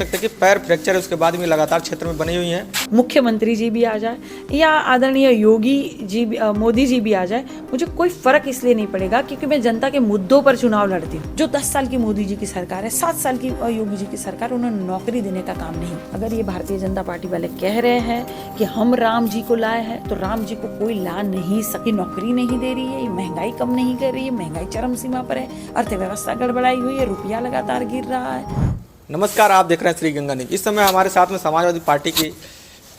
सकते कि पैर फ्रैक्चर है उसके बाद भी लगातार क्षेत्र में बनी हुई हैं। मुख्यमंत्री जी भी आ जाए या आदरणीय योगी जी मोदी जी भी आ जाए, मुझे कोई फर्क इसलिए नहीं पड़ेगा क्योंकि मैं जनता के मुद्दों पर चुनाव लड़ती हूँ। जो 10 साल की मोदी जी की सरकार है, 7 साल की योगी जी की सरकार, उन्होंने नौकरी देने का काम नहीं। अगर ये भारतीय जनता पार्टी वाले कह रहे हैं कि हम राम जी को लाए हैं, तो राम जी को कोई ला नहीं सकी। नौकरी नहीं दे रही है, महंगाई कम नहीं कर रही है, महंगाई चरम सीमा पर है, अर्थव्यवस्था गड़बड़ाई हुई है, रुपया लगातार गिर रहा है। नमस्कार, आप देख रहे हैं श्री गंगा न्यूज। इस समय हमारे साथ में समाजवादी पार्टी की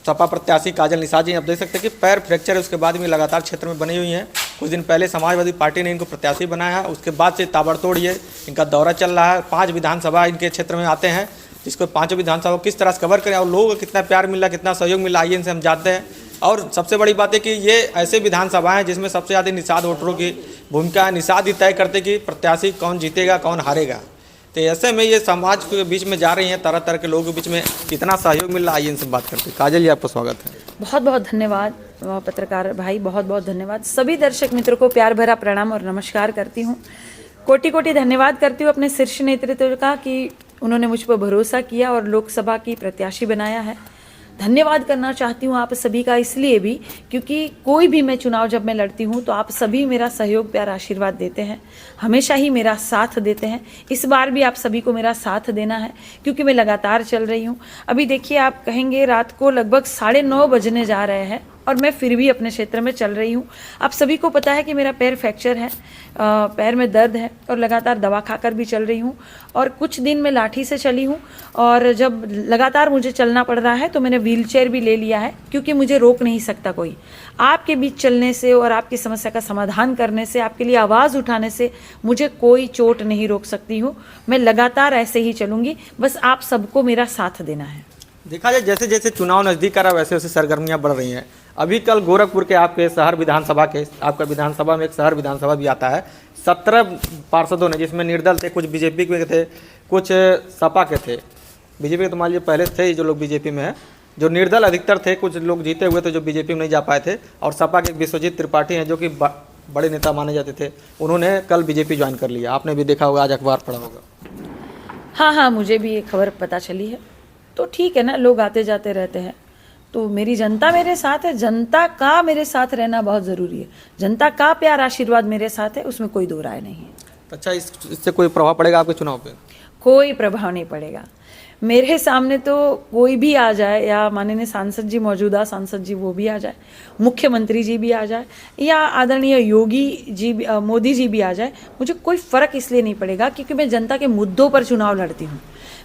सपा प्रत्याशी काजल निषाद जी। आप देख सकते हैं कि पैर फ्रैक्चर है उसके बाद भी लगातार क्षेत्र में बनी हुई हैं। कुछ दिन पहले समाजवादी पार्टी ने इनको प्रत्याशी बनाया है, उसके बाद से ताबड़तोड़ ये इनका दौरा चल रहा है। 5 विधानसभा इनके क्षेत्र में आते हैं, जिसको 5 विधानसभा को किस तरह से कवर करें और लोगों को कितना प्यार मिला, कितना सहयोग मिला, आइए इनसे हम जानते हैं। और सबसे बड़ी बात है कि ये ऐसे विधानसभा हैं जिसमें सबसे ज़्यादा निषाद वोटरों की भूमिका है। निषाद ही तय करते कि प्रत्याशी कौन जीतेगा, कौन हारेगा। तो ऐसे में ये समाज के बीच में जा रही हैं, तरह तरह के लोगों के बीच में कितना सहयोग मिल रहा है, आइए इनसे बात करते हैं। काजल जी, आपका स्वागत है। बहुत बहुत धन्यवाद पत्रकार भाई, बहुत बहुत धन्यवाद। सभी दर्शक मित्रों को प्यार भरा प्रणाम और नमस्कार करती हूँ। कोटि कोटि धन्यवाद करती हूँ अपने शीर्ष नेतृत्व का कि उन्होंने मुझ पर भरोसा किया और लोकसभा की प्रत्याशी बनाया है। धन्यवाद करना चाहती हूँ आप सभी का इसलिए भी क्योंकि कोई भी मैं चुनाव जब मैं लड़ती हूँ तो आप सभी मेरा सहयोग प्यार आशीर्वाद देते हैं, हमेशा ही मेरा साथ देते हैं। इस बार भी आप सभी को मेरा साथ देना है क्योंकि मैं लगातार चल रही हूँ। अभी देखिए, आप कहेंगे रात को लगभग 9:30 बजने जा रहे हैं और मैं फिर भी अपने क्षेत्र में चल रही हूँ। आप सभी को पता है कि मेरा पैर फ्रैक्चर है, पैर में दर्द है और लगातार दवा खाकर भी चल रही हूँ। और कुछ दिन मैं लाठी से चली हूँ और जब लगातार मुझे चलना पड़ रहा है तो मैंने व्हीलचेयर भी ले लिया है क्योंकि मुझे रोक नहीं सकता कोई। आपके बीच चलने से और आपकी समस्या का समाधान करने से, आपके लिए आवाज़ उठाने से मुझे कोई चोट नहीं रोक सकती हूँ। मैं लगातार ऐसे ही चलूँगी, बस आप सबको मेरा साथ देना है। देखा जाए जैसे जैसे चुनाव नज़दीक आ रहा है वैसे वैसे सरगर्मियाँ बढ़ रही हैं। अभी कल गोरखपुर के आपके शहर विधानसभा के आपका विधानसभा में एक शहर विधानसभा भी आता है। 17 पार्षदों ने, जिसमें निर्दल थे, कुछ बीजेपी के थे, कुछ सपा के थे। बीजेपी के तो मान लीजिए पहले थे ही जो लोग बीजेपी में हैं, जो निर्दल अधिकतर थे। कुछ लोग जीते हुए थे जो बीजेपी में नहीं जा पाए थे। और सपा के विश्वजीत त्रिपाठी हैं जो कि बड़े नेता माने जाते थे, उन्होंने कल बीजेपी ज्वाइन कर लिया। आपने भी देखा होगा, आज अखबार पढ़ा होगा। हाँ, मुझे भी ये खबर पता चली है। तो ठीक है ना, लोग आते जाते रहते हैं, तो मेरी जनता मेरे साथ है। जनता का मेरे साथ रहना बहुत ज़रूरी है। जनता का प्यार आशीर्वाद मेरे साथ है, उसमें कोई दो राय नहीं है। अच्छा, इससे कोई प्रभाव पड़ेगा आपके चुनाव पे? कोई प्रभाव नहीं पड़ेगा। मेरे सामने तो कोई भी आ जाए, या माननीय सांसद जी, मौजूदा सांसद जी वो भी आ जाए, मुख्यमंत्री जी भी आ जाए या आदरणीय योगी जी मोदी जी भी आ जाए, मुझे कोई फ़र्क इसलिए नहीं पड़ेगा क्योंकि मैं जनता के मुद्दों पर चुनाव लड़ती हूँ।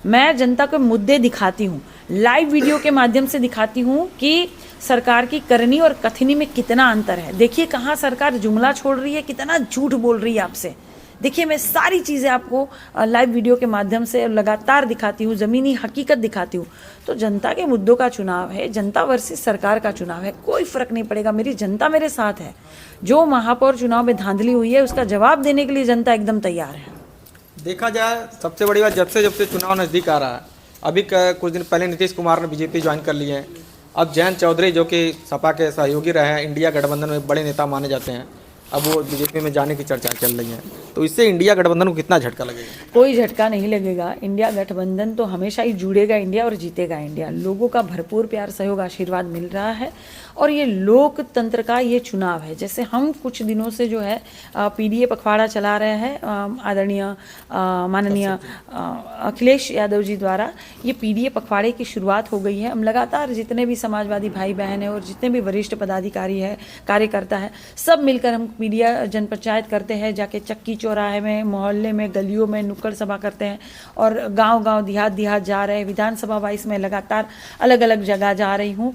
मैं जनता को मुद्दे दिखाती हूँ, लाइव वीडियो के माध्यम से दिखाती हूँ कि सरकार की करनी और कथनी में कितना अंतर है। देखिए कहाँ सरकार जुमला छोड़ रही है, कितना झूठ बोल रही है आपसे। देखिए, मैं सारी चीज़ें आपको लाइव वीडियो के माध्यम से लगातार दिखाती हूँ, ज़मीनी हकीकत दिखाती हूँ। तो जनता के मुद्दों का चुनाव है, जनता वर्सेस सरकार का चुनाव है, कोई फ़र्क नहीं पड़ेगा। मेरी जनता मेरे साथ है। जो महापौर चुनाव में धांधली हुई है उसका जवाब देने के लिए जनता एकदम तैयार है। देखा जाए, सबसे बड़ी बात, जब से चुनाव नज़दीक आ रहा है, अभी कुछ दिन पहले नीतीश कुमार ने बीजेपी ज्वाइन कर ली है। अब जयंत चौधरी जो कि सपा के सहयोगी रहे हैं, इंडिया गठबंधन में बड़े नेता माने जाते हैं, अब वो बीजेपी में जाने की चर्चा चल रही है। तो इससे इंडिया गठबंधन को कितना झटका लगेगा? कोई झटका नहीं लगेगा। इंडिया गठबंधन तो हमेशा ही जुड़ेगा इंडिया और जीतेगा इंडिया। लोगों का भरपूर प्यार, सहयोग, आशीर्वाद मिल रहा है और ये लोकतंत्र का ये चुनाव है। जैसे हम कुछ दिनों से जो है पीडीए पखवाड़ा चला रहे हैं, आदरणीय माननीय अखिलेश यादव जी द्वारा ये पीडीए पखवाड़े की शुरुआत हो गई है। हम लगातार जितने भी समाजवादी भाई बहन हैं और जितने भी वरिष्ठ पदाधिकारी है, कार्यकर्ता है, सब मिलकर हम पीडीए जनपंचायत करते हैं। जाके चक्की चौराहे में, मोहल्ले में, गलियों में नुक्कड़ सभा करते हैं और गांव-गांव, देहात-देहात जा रहे हैं। विधानसभा वाइस में लगातार अलग अलग जगह जा रही हूँ।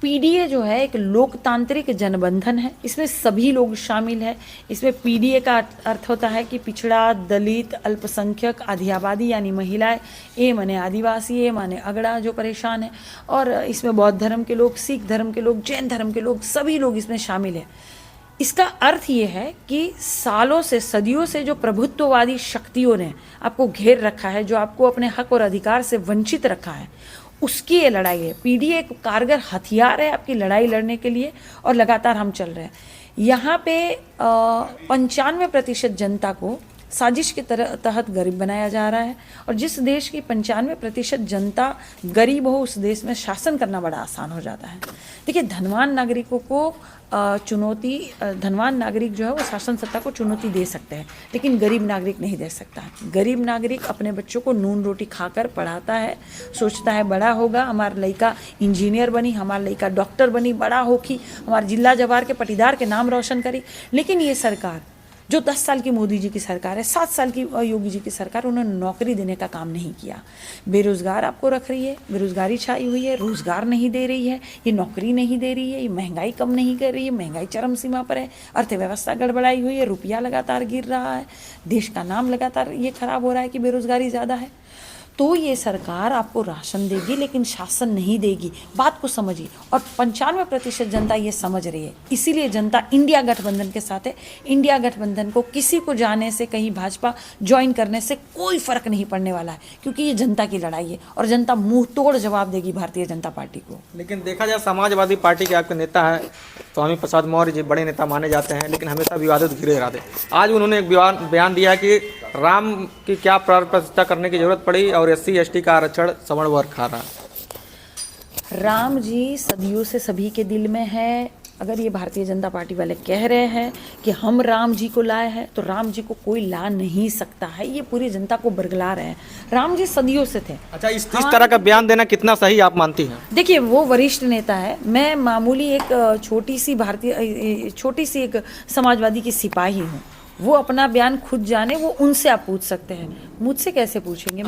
पीडीए जो है एक लोकतांत्रिक जनबंधन है, इसमें सभी लोग शामिल हैं। इसमें पीडीए का अर्थ होता है कि पिछड़ा, दलित, अल्पसंख्यक, आधी आबादी यानी महिलाएं, ए माने आदिवासी, ए माने अगड़ा जो परेशान है, और इसमें बौद्ध धर्म के लोग, सिख धर्म के लोग, जैन धर्म के लोग, सभी लोग इसमें शामिल हैं। इसका अर्थ ये है कि सालों से, सदियों से जो प्रभुत्ववादी शक्तियों ने आपको घेर रखा है, जो आपको अपने हक और अधिकार से वंचित रखा है, उसकी ये लड़ाई है। पीडीए एक कारगर हथियार है आपकी लड़ाई लड़ने के लिए और लगातार हम चल रहे हैं। यहाँ पे 95% जनता को साजिश के तहत गरीब बनाया जा रहा है। और जिस देश की 95% जनता गरीब हो, उस देश में शासन करना बड़ा आसान हो जाता है। देखिए, धनवान नागरिकों को धनवान नागरिक जो है वो शासन सत्ता को चुनौती दे सकते हैं, लेकिन गरीब नागरिक नहीं दे सकता है। गरीब नागरिक अपने बच्चों को नून रोटी खाकर पढ़ाता है, सोचता है बड़ा होगा, हमारा लड़का इंजीनियर बनी, हमारा लड़का डॉक्टर बनी, बड़ा होगी, हमारे जिला जवार के पटीदार के नाम रोशन करी। लेकिन ये सरकार जो 10 साल की मोदी जी की सरकार है, 7 साल की योगी जी की सरकार, उन्होंने नौकरी देने का काम नहीं किया। बेरोजगार आपको रख रही है, बेरोजगारी छाई हुई है, रोजगार नहीं दे रही है, ये नौकरी नहीं दे रही है, ये महंगाई कम नहीं कर रही है, महंगाई चरम सीमा पर है, अर्थव्यवस्था गड़बड़ाई हुई है, रुपया लगातार गिर रहा है, देश का नाम लगातार ये खराब हो रहा है कि बेरोजगारी ज़्यादा है। तो ये सरकार आपको राशन देगी लेकिन शासन नहीं देगी। बात को समझिए। और 95% जनता ये समझ रही है, इसीलिए जनता इंडिया गठबंधन के साथ है। इंडिया गठबंधन को किसी को जाने से, कहीं भाजपा ज्वाइन करने से कोई फर्क नहीं पड़ने वाला है, क्योंकि ये जनता की लड़ाई है और जनता मुंह तोड़ जवाब देगी भारतीय जनता पार्टी को। लेकिन देखा जाए, समाजवादी पार्टी के आपके नेता है स्वामी प्रसाद मौर्य जी, बड़े नेता माने जाते हैं, लेकिन हमेशा विवादित घिरे रहते। आज उन्होंने एक बयान दिया कि राम की क्या प्राण प्रतिष्ठा करने की जरूरत पड़ी और SC/ST का आरक्षण सवर्ण वर्ग खा रहा। राम जी सदियों से सभी के दिल में है। अगर ये भारतीय जनता पार्टी वाले कह रहे हैं कि हम राम जी को लाए हैं, तो राम जी को कोई ला नहीं सकता है। ये पूरी जनता को बरगला रहे हैं। राम जी सदियों से थे। अच्छा, इस तरह का बयान देना कितना सही आप मानती हैं? देखिए, वो वरिष्ठ नेता है, मैं मामूली एक छोटी सी एक समाजवादी की सिपाही हूँ। वो अपना बयान खुद जाने, वो उनसे आप पूछ सकते हैं, मुझसे कैसे पूछेंगे?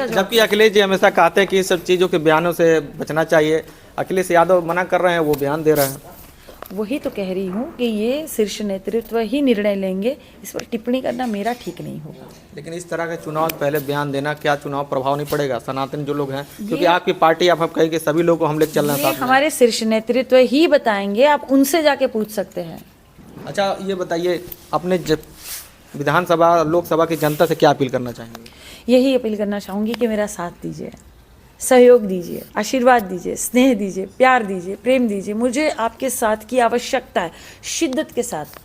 जबकि अखिलेश जी हमेशा कहते हैं कि इस सब चीज़ों के बयानों से बचना चाहिए। अखिलेश यादव मना कर रहे हैं, वो बयान दे रहे हैं। वही तो कह रही हूँ कि ये शीर्ष नेतृत्व ही निर्णय लेंगे, इस पर टिप्पणी करना मेरा ठीक नहीं होगा। लेकिन इस तरह के चुनाव पहले बयान देना, क्या चुनाव प्रभाव नहीं पड़ेगा सनातन जो लोग हैं? क्योंकि आपकी पार्टी, आप कहेंगे सभी लोग को हम लेकर चलना है, हमारे शीर्ष नेतृत्व ही बताएंगे, आप उनसे जाके पूछ सकते हैं। अच्छा, ये बताइए, अपने विधानसभा लोकसभा की जनता से क्या अपील करना चाहेंगे? यही अपील करना चाहूँगी कि मेरा साथ दीजिए, सहयोग दीजिए, आशीर्वाद दीजिए, स्नेह दीजिए, प्यार दीजिए, प्रेम दीजिए। मुझे आपके साथ की आवश्यकता है। शिद्दत के साथ,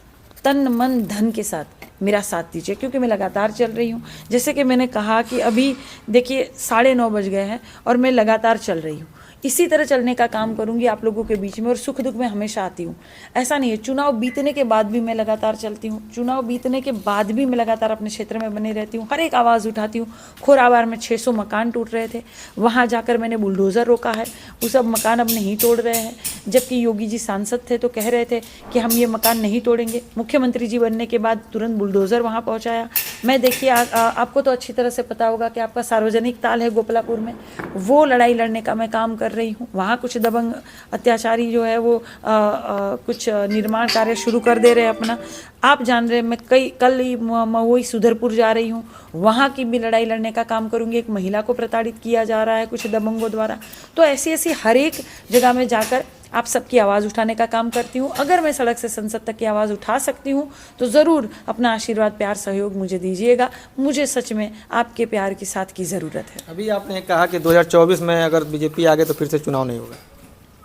तन मन धन के साथ मेरा साथ दीजिए, क्योंकि मैं लगातार चल रही हूँ। जैसे कि मैंने कहा कि अभी देखिए 9:30 बज गए हैं और मैं लगातार चल रही हूँ। इसी तरह चलने का काम करूंगी आप लोगों के बीच में, और सुख दुख में हमेशा आती हूँ। ऐसा नहीं है, चुनाव बीतने के बाद भी मैं लगातार चलती हूँ, चुनाव बीतने के बाद भी मैं लगातार अपने क्षेत्र में बनी रहती हूँ, हर एक आवाज़ उठाती हूँ। खोराबार में 600 मकान टूट रहे थे, वहाँ जाकर मैंने बुलडोज़र रोका है, वो सब मकान अब नहीं तोड़ रहे हैं। जबकि योगी जी सांसद थे तो कह रहे थे कि हम ये मकान नहीं तोड़ेंगे, मुख्यमंत्री जी बनने के बाद तुरंत बुलडोज़र वहाँ पहुँचाया। मैं देखिए, आपको तो अच्छी तरह से पता होगा कि आपका सार्वजनिक ताल है गोपलापुर में, वो लड़ाई लड़ने का मैं काम कर रही हूँ। वहाँ कुछ दबंग अत्याचारी जो है वो कुछ निर्माण कार्य शुरू कर दे रहे हैं अपना। आप जान रहे हैं, मैं कल ही महुई सुधरपुर जा रही हूँ, वहाँ की भी लड़ाई लड़ने का काम करूँगी। एक महिला को प्रताड़ित किया जा रहा है कुछ दबंगों द्वारा। तो ऐसी हर एक जगह में जाकर आप सबकी आवाज़ उठाने का काम करती हूँ। अगर मैं सड़क से संसद तक की आवाज़ उठा सकती हूँ तो ज़रूर अपना आशीर्वाद, प्यार, सहयोग मुझे दीजिएगा। मुझे सच में आपके प्यार के साथ की ज़रूरत है। अभी आपने कहा कि 2024 में अगर बीजेपी आ गए तो फिर से चुनाव नहीं होगा।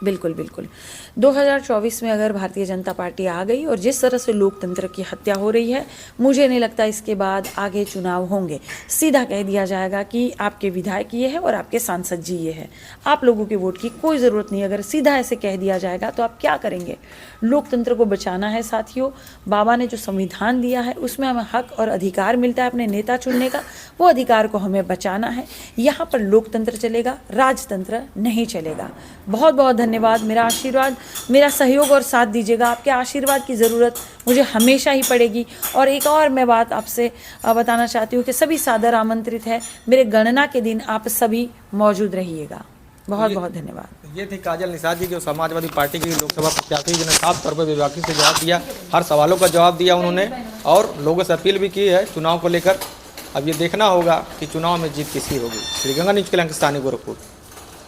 बिल्कुल बिल्कुल। 2024 में अगर भारतीय जनता पार्टी आ गई और जिस तरह से लोकतंत्र की हत्या हो रही है, मुझे नहीं लगता इसके बाद आगे चुनाव होंगे। सीधा कह दिया जाएगा कि आपके विधायक ये है और आपके सांसद जी ये है, आप लोगों के वोट की कोई ज़रूरत नहीं। अगर सीधा ऐसे कह दिया जाएगा तो आप क्या करेंगे? लोकतंत्र को बचाना है साथियों। बाबा ने जो संविधान दिया है उसमें हमें हक और अधिकार मिलता है अपने नेता चुनने का, वो अधिकार को हमें बचाना है। यहाँ पर लोकतंत्र चलेगा, राजतंत्र नहीं चलेगा। बहुत बहुत धन्यवाद। मेरा आशीर्वाद, मेरा सहयोग और साथ दीजिएगा। आपके आशीर्वाद की ज़रूरत मुझे हमेशा ही पड़ेगी। और एक और मैं बात आपसे बताना चाहती हूँ कि सभी सादर आमंत्रित है, मेरे गणना के दिन आप सभी मौजूद रहिएगा। बहुत बहुत धन्यवाद। ये थी काजल निषाद जी, जो समाजवादी पार्टी की लोकसभा प्रत्याशी, जिन्होंने साफ तौर पर बेबाकी से जवाब दिया, हर सवालों का जवाब दिया उन्होंने, और लोगों से अपील भी की है चुनाव को लेकर। अब ये देखना होगा कि चुनाव में जीत किसकी होगी। श्री गंगा न्यूज़ के लिए अंकित साहनी, गोरखपुर।